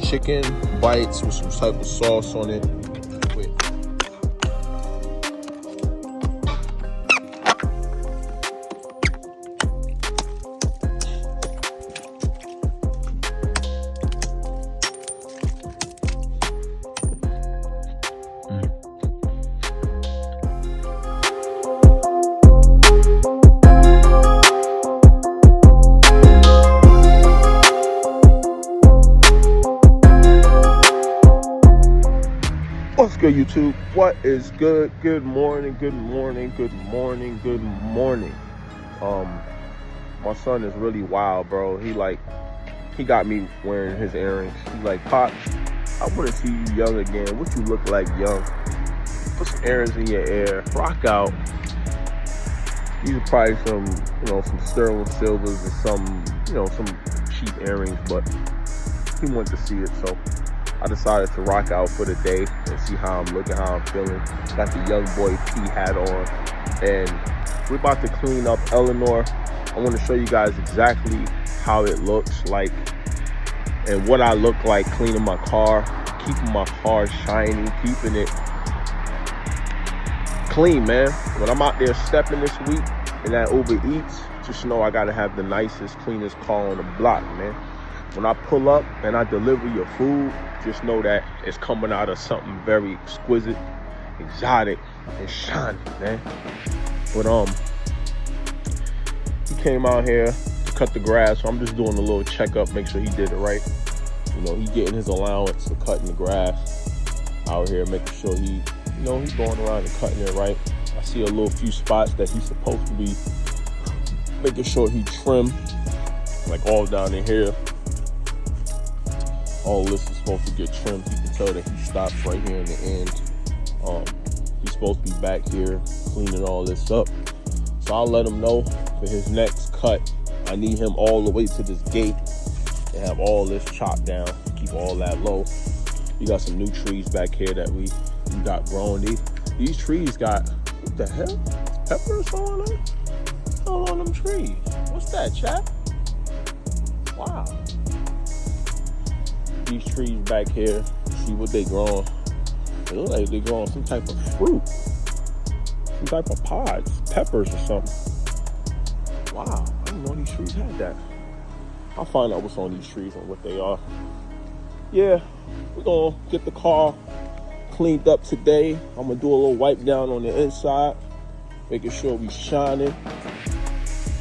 chicken bites with some type of sauce on it. What's good, YouTube? What is good? Good morning, good morning, good morning, good morning. My son is really wild, bro. He got me wearing his earrings. He's like, Pop, I want to see you young again. What you look like young? Put some earrings in your ear. Rock out. These are probably some sterling silvers or some cheap earrings, but he wanted to see it, so I decided to rock out for the day and see how I'm looking, how I'm feeling. Got the young boy P hat on, and we're about to clean up Eleanor. I want to show you guys exactly how it looks like and what I look like cleaning my car, keeping my car shiny, keeping it clean, man. When I'm out there stepping this week in that Uber Eats, just know I got to have the nicest, cleanest car on the block, man. When I pull up and I deliver your food, just know that it's coming out of something very exquisite, exotic, and shiny, man. But he came out here to cut the grass, so I'm just doing a little checkup, make sure he did it right. He getting his allowance for cutting the grass out here, making sure he's going around and cutting it right. I see a little few spots that he's supposed to be making sure he trim, like all down in here. All this is supposed to get trimmed. You can tell that he stops right here in the end. He's supposed to be back here cleaning all this up. So I'll let him know for his next cut, I need him all the way to this gate and have all this chopped down, keep all that low. We got some new trees back here that we got growing. These trees got, what the hell? Peppers on them? All on them trees. What's that, chap? Wow. These trees back here, see what they growing. They look like they growing some type of fruit, some type of pods, peppers or something. Wow, I didn't know these trees had that. I'll find out what's on these trees and what they are. Yeah, we're gonna get the car cleaned up today. I'm gonna do a little wipe down on the inside, making sure we shining.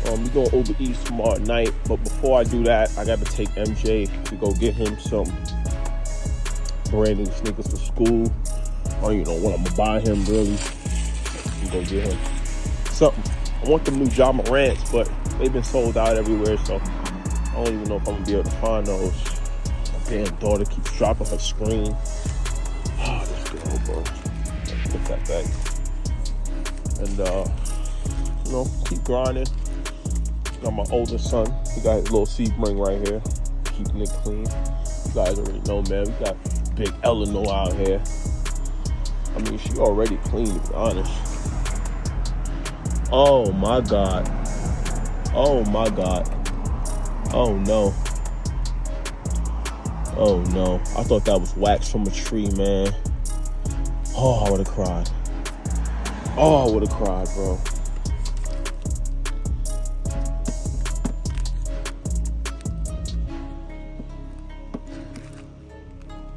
We're going Uber Eats tomorrow night, but before I do that, I got to take MJ to go get him some brand new sneakers for school. I don't even know what I'm gonna buy him, really. I'm gonna get him something. I want them new Ja Morants, but they've been sold out everywhere, so I don't even know if I'm gonna be able to find those. My damn daughter keeps dropping her screen. Oh, this girl, bro. Put that back. And keep grinding. Got my oldest son. He got his little Sebring right here, keeping it clean. You guys already know, man. We got big Eleanor out here. I mean, she already clean, to be honest. Oh my God. Oh my God. Oh no. Oh no. I thought that was wax from a tree, man. Oh, I would have cried. Oh, I would have cried, bro.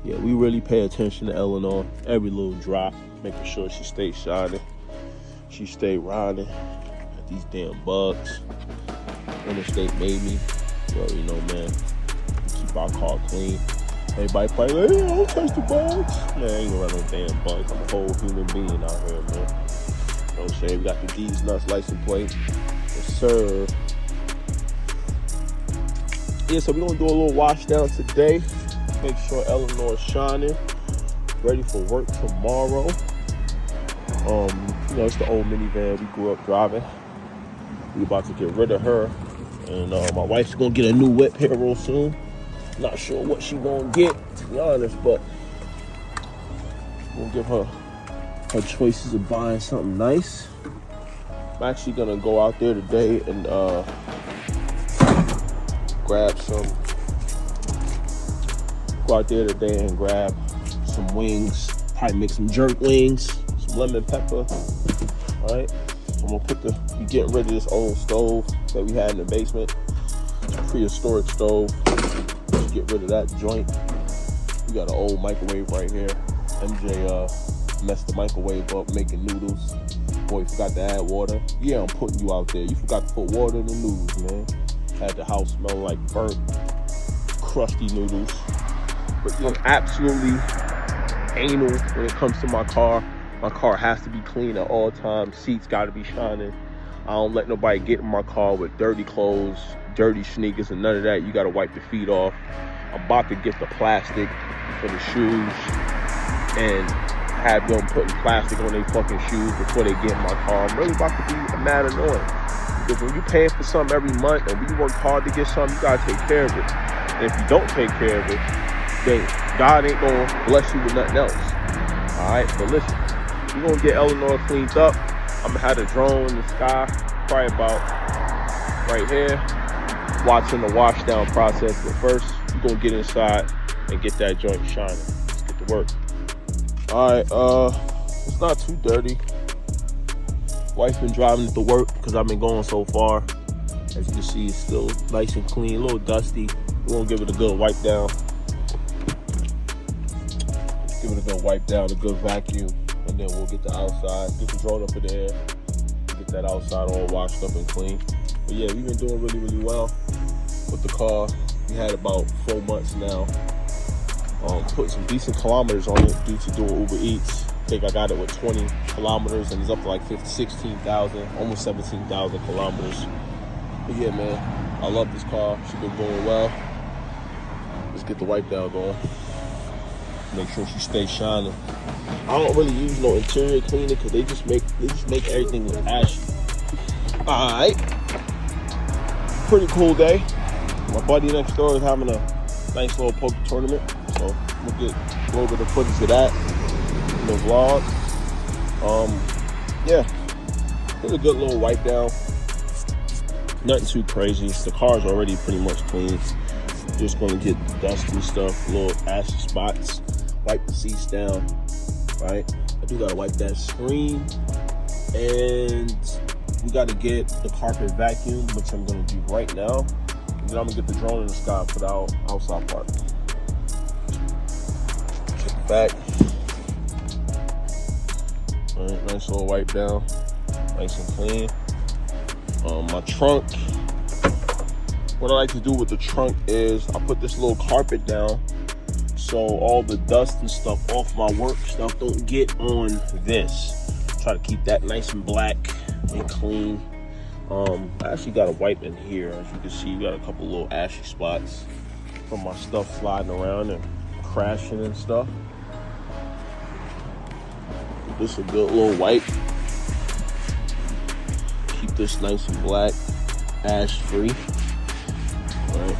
Yeah, we really pay attention to Eleanor. Every little drop, making sure she stays shining. She stay riding at these damn bugs. Interstate made me. You already know, man. We keep our car clean. Everybody probably like, hey, don't touch the bugs. Man, I ain't gonna run no damn bugs. I'm a whole human being out here, man. You know what I'm saying? We got the D's Nuts license plate. Yes, sir. Yeah, so we're gonna do a little wash down today. Make sure Eleanor is shining, ready for work tomorrow. It's the old minivan we grew up driving. We about to get rid of her, and my wife's gonna get a new whip here real soon. Not sure what she gonna get, to be honest, but we'll give her choices of buying something nice. I'm actually gonna go out there today and grab some go out there today and grab some wings. Probably make some jerk wings, some lemon pepper. All right. I'm gonna be getting rid of this old stove that we had in the basement. It's a prehistoric stove. Just get rid of that joint. We got an old microwave right here. MJ messed the microwave up making noodles. Boy, you forgot to add water. Yeah, I'm putting you out there. You forgot to put water in the noodles, man. Had the house smell like burnt, crusty noodles. But I'm absolutely anal when it comes to my car. My car has to be clean at all times. Seats got to be shining. I don't let nobody get in my car with dirty clothes, dirty sneakers, and none of that. You got to wipe the feet off. I'm about to get the plastic for the shoes and have them putting plastic on their fucking shoes before they get in my car. I'm really about to be mad annoying. Because when you paying for something every month and when you work hard to get something, you got to take care of it. And if you don't take care of it, then God ain't going to bless you with nothing else. All right? But listen. We're going to get Eleanor cleaned up. I'm going to have the drone in the sky, probably about right here, watching the wash down process. But first, we're going to get inside and get that joint shining. Let's get to work. All right, it's not too dirty. Wife's been driving it to work because I've been going so far. As you can see, it's still nice and clean, a little dusty. We're going to give it a good wipe down. Give it a good wipe down, a good vacuum. And then we'll get the outside, get the drone up in the air, get that outside all washed up and clean. But yeah, we've been doing really, really well with the car. We had about 4 months now. Put some decent kilometers on it due to doing Uber Eats. I think I got it with 20 kilometers and it's up to like 16,000, almost 17,000 kilometers. But yeah, man, I love this car. She's been going well. Let's get the wipe down going. Make sure she stays shining. I don't really use no interior cleaner because they just make everything look ashy. All right, pretty cool day. My buddy next door is having a nice little poker tournament, so we'll get a little bit of footage of that in the vlog. Yeah, did a good little wipe down. Nothing too crazy. The car's already pretty much clean. Just gonna get dust and stuff, little ashy spots. Wipe the seats down, right? I do gotta wipe that screen. And we gotta get the carpet vacuum, which I'm gonna do right now. And then I'm gonna get the drone in the sky and put out outside part. Check the back. All right, nice little wipe down. Nice and clean. My trunk. What I like to do with the trunk is I put this little carpet down so all the dust and stuff off my work stuff don't get on this. Try to keep that nice and black and clean. I actually got a wipe in here. As you can see, you got a couple little ashy spots from my stuff sliding around and crashing and stuff. This is a good little wipe. Keep this nice and black, ash free. Right.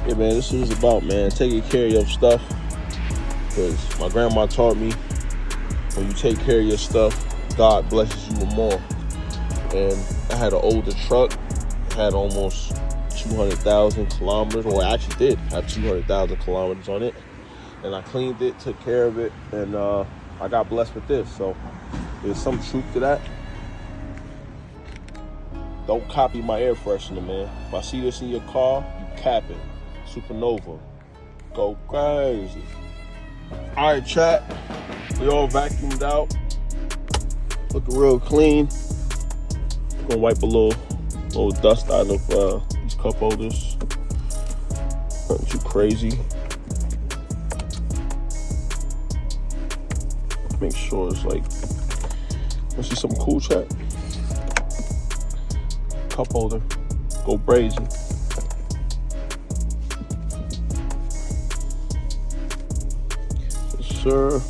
Yeah, man, this is about, man, taking care of your stuff. Because my grandma taught me, when you take care of your stuff, God blesses you with more. And I had an older truck, had almost 200,000 kilometers. Well, I actually did have 200,000 kilometers on it. And I cleaned it, took care of it, and I got blessed with this. So there's some truth to that. Don't copy my air freshener, man. If I see this in your car, you cap it. Supernova. Go crazy. All right, chat. We all vacuumed out. Looking real clean. Gonna wipe a little dust out of these cup holders. Nothing too crazy. Make sure it's like, let's see something cool, chat. Cup holder, go brazy. Yes, sir.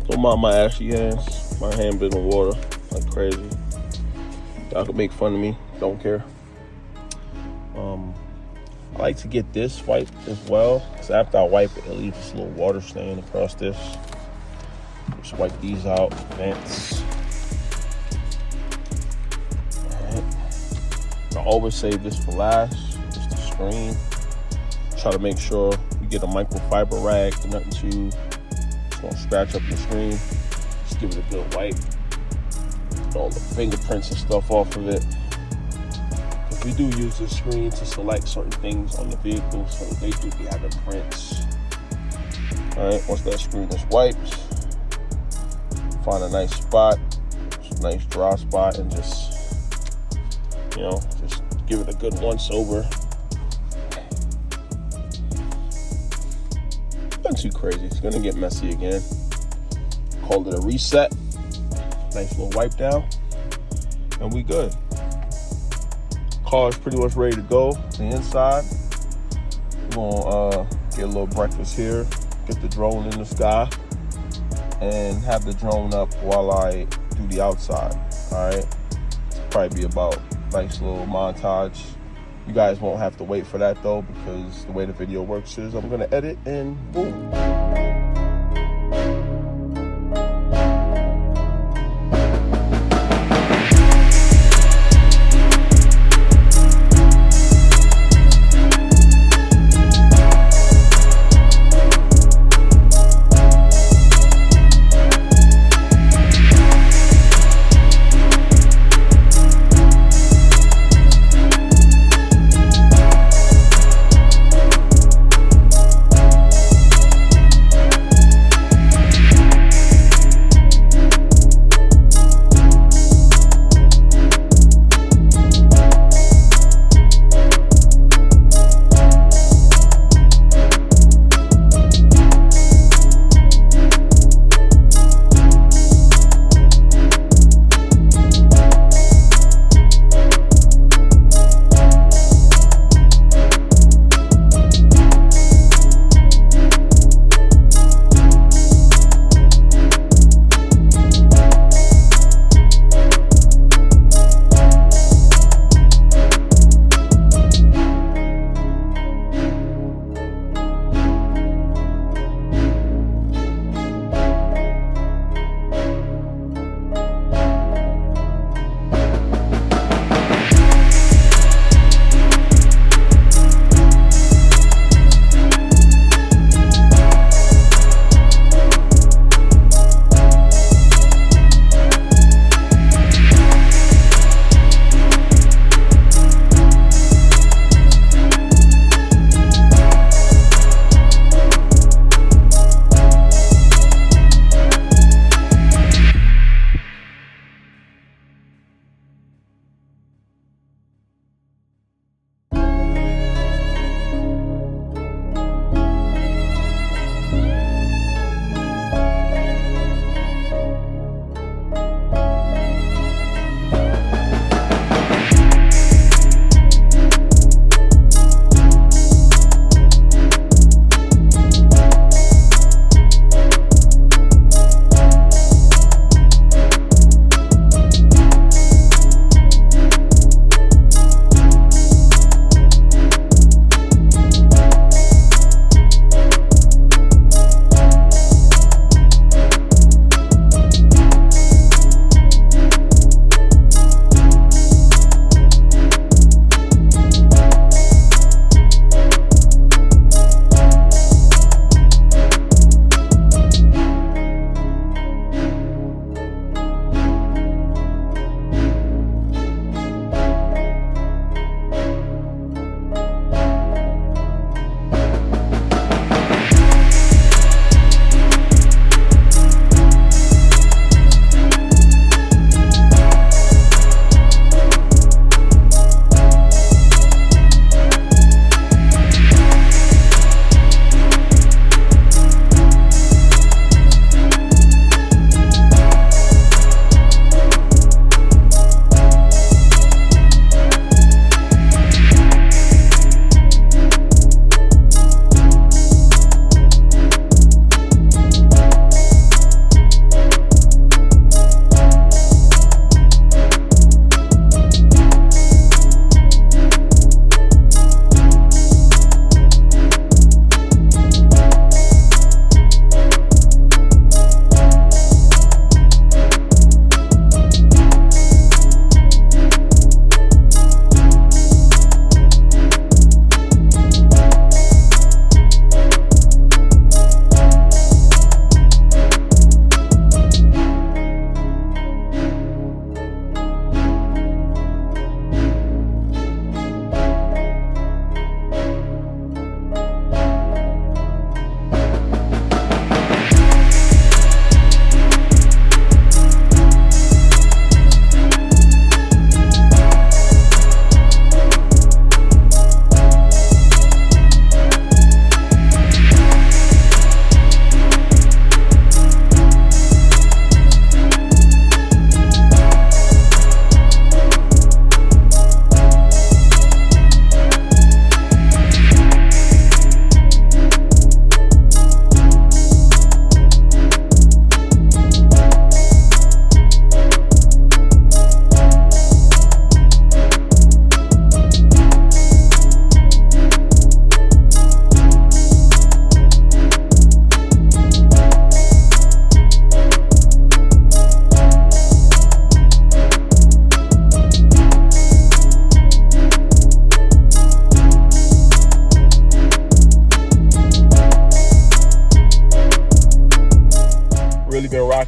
Don't mind my ashy hands. My hand been in water like crazy. Y'all can make fun of me, don't care. I like to get this wiped as well, because after I wipe it, it leaves this little water stain across this. Just wipe these out, vents. Alright. I always save this for last, just the screen. Try to make sure you get a microfiber rag, nothing too, it's gonna scratch up your screen. Just give it a good wipe. Get all the fingerprints and stuff off of it. If we do use this screen to select certain things on the vehicle, so they do be having prints. All right, once that screen is wiped, find a nice spot, a nice dry spot, and just, you know, just give it a good once over. Nothing too crazy. It's gonna get messy again. Call it a reset. Nice little wipe down, and we good. Car is pretty much ready to go. The inside, we're gonna get a little breakfast here, get the drone in the sky, and have the drone up while I do the outside. All right, probably be about nice little montage. You guys won't have to wait for that though, because the way the video works is I'm gonna edit and boom.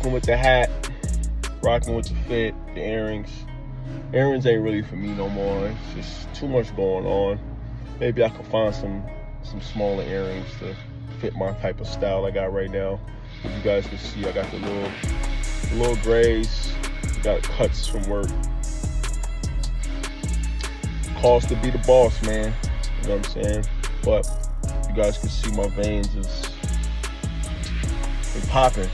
rocking with the hat, rocking with the fit, the earrings. Earrings ain't really for me no more. It's just too much going on. Maybe I could find some smaller earrings to fit my type of style I got right now. As you guys can see, I got the little grays, got cuts from work. Cost to be the boss, man. You know what I'm saying? But you guys can see my veins is popping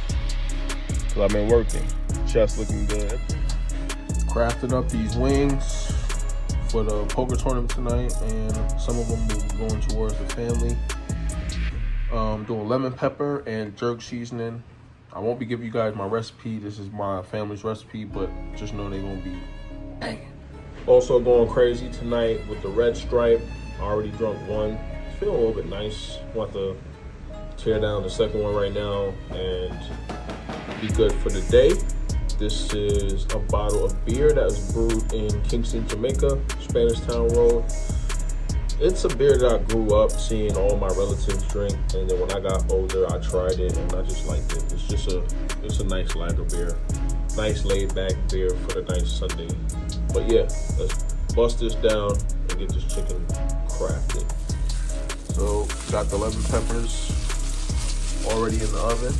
because I've been working. Chest looking good. Crafted up these wings for the poker tournament tonight, and some of them will be going towards the family. Doing lemon pepper and jerk seasoning. I won't be giving you guys my recipe. This is my family's recipe, but just know they're gonna be banging. Also going crazy tonight with the red stripe. I already drunk one. Feeling a little bit nice. Want to tear down the second one right now and be good for the day. This is a bottle of beer that was brewed in Kingston, Jamaica, Spanish Town Road. It's a beer that I grew up seeing all my relatives drink, and then when I got older, I tried it and I just liked it. It's a nice lager beer, nice laid back beer for the nice Sunday. But yeah, let's bust this down and get this chicken crafted. So got the lemon peppers already in the oven.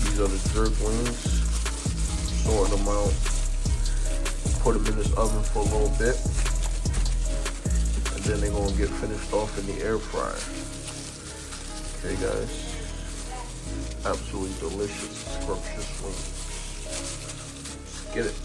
These are the jerk wings. Sorting them out. Put them in this oven for a little bit. And then they're gonna get finished off in the air fryer. Okay guys. Absolutely delicious, scrumptious wings. Let's get it.